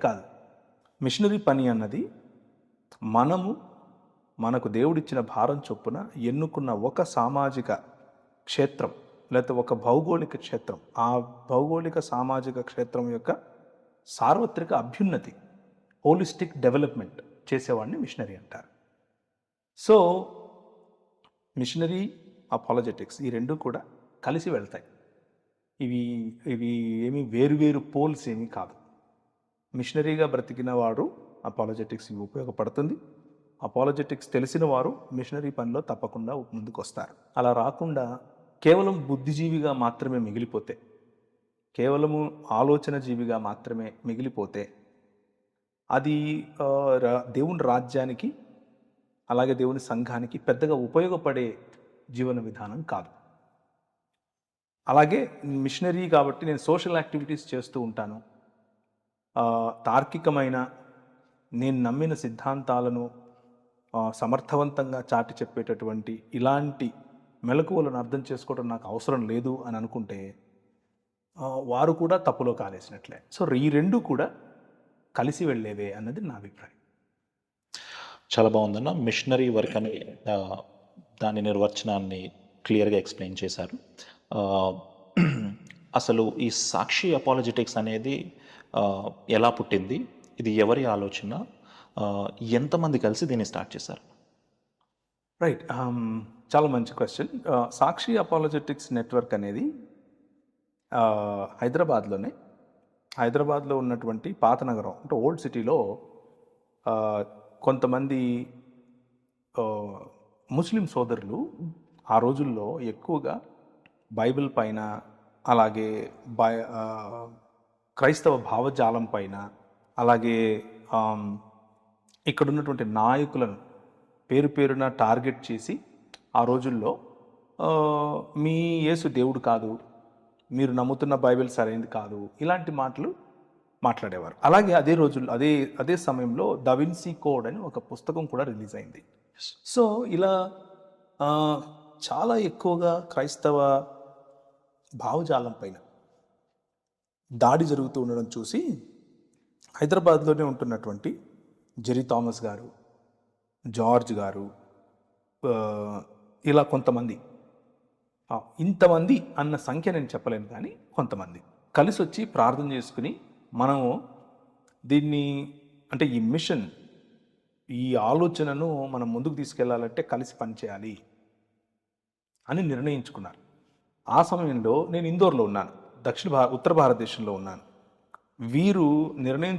కాదు. మిషనరీ పని అన్నది మనకు దేవుడిచ్చిన భారం చొప్పున ఎన్నుకున్న ఒక సామాజిక క్షేత్రం లేకపోతే ఒక భౌగోళిక క్షేత్రం, ఆ భౌగోళిక సామాజిక క్షేత్రం యొక్క సార్వత్రిక అభ్యున్నతి, హోలిస్టిక్ డెవలప్మెంట్ చేసేవాడిని మిషనరీ అంటారు. సో మిషనరీ, అపాలజెటిక్స్ ఈ రెండు కూడా కలిసి వెళ్తాయి. ఇవి ఇవి ఏమి వేరువేరు పోల్స్ ఏమీ కాదు. మిషనరీగా బ్రతికిన వాడు అపాలజెటిక్స్ ఉపయోగపడుతుంది. అపాలజెటిక్స్ తెలిసిన వారు మిషనరీ పనిలో తప్పకుండా ముందుకు వస్తారు. అలా రాకుండా కేవలం బుద్ధిజీవిగా మాత్రమే మిగిలిపోతే, కేవలము ఆలోచన జీవిగా మాత్రమే మిగిలిపోతే అది దేవుని రాజ్యానికి అలాగే దేవుని సంఘానికి పెద్దగా ఉపయోగపడే జీవన విధానం కాదు. అలాగే మిషనరీ కాబట్టి నేను సోషల్ యాక్టివిటీస్ చేస్తూ ఉంటాను. తార్కికమైన నేను నమ్మిన సిద్ధాంతాలను సమర్థవంతంగా చాటి చెప్పేటటువంటి ఇలాంటి మెలకువలను అర్థం చేసుకోవడం నాకు అవసరం లేదు అని అనుకుంటే వారు కూడా తప్పులో కాలేసినట్లే. సో ఈ రెండు కూడా కలిసి వెళ్ళేవే అన్నది నా అభిప్రాయం. చాలా బాగుందన్న. మిషనరీ వర్క్ అని దాని నిర్వచనాన్ని క్లియర్గా ఎక్స్ప్లెయిన్ చేశారు. అసలు ఈ సాక్షి అపాలజెటిక్స్ అనేది ఎలా పుట్టింది, ఇది ఎవరి ఆలోచన, ఎంతమంది కలిసి దీన్ని స్టార్ట్ చేశారు? రైట్, చాలా మంచి క్వశ్చన్. సాక్షి అపాలజెటిక్స్ నెట్వర్క్ అనేది హైదరాబాద్లో ఉన్నటువంటి పాత నగరం అంటే ఓల్డ్ సిటీలో కొంతమంది ముస్లిం సోదరులు ఆ రోజుల్లో ఎక్కువగా బైబిల్ పైన అలాగే క్రైస్తవ భావజాలం పైన అలాగే ఇక్కడ ఉన్నటువంటి నాయకులను పేరున టార్గెట్ చేసి ఆ రోజుల్లో మీ యేసు దేవుడు కాదు, మీరు నమ్ముతున్న బైబిల్ సరైనది కాదు, ఇలాంటి మాటలు మాట్లాడేవారు. అలాగే అదే సమయంలో దా విన్సీ కోడ్ అని ఒక పుస్తకం కూడా రిలీజ్ అయింది. సో ఇలా చాలా ఎక్కువగా క్రైస్తవ భావజాలం పైన దాడి జరుగుతూ ఉండడం చూసి హైదరాబాద్లోనే ఉంటున్నటువంటి జెరీ థామస్ గారు, జార్జ్ గారు, ఇలా కొంతమంది, ఇంతమంది అన్న సంఖ్య నేను చెప్పలేను కానీ కొంతమంది కలిసి వచ్చి ప్రార్థన చేసుకుని మనము దీన్ని అంటే ఈ మిషన్, ఈ ఆలోచనను మనం ముందుకు తీసుకెళ్లాలంటే కలిసి పనిచేయాలి అని నిర్ణయించుకున్నారు. ఆ సమయంలో నేను ఇందోర్లో ఉన్నాను, ఉత్తర భారతదేశంలో ఉన్నాను. వీరు నిర్ణయం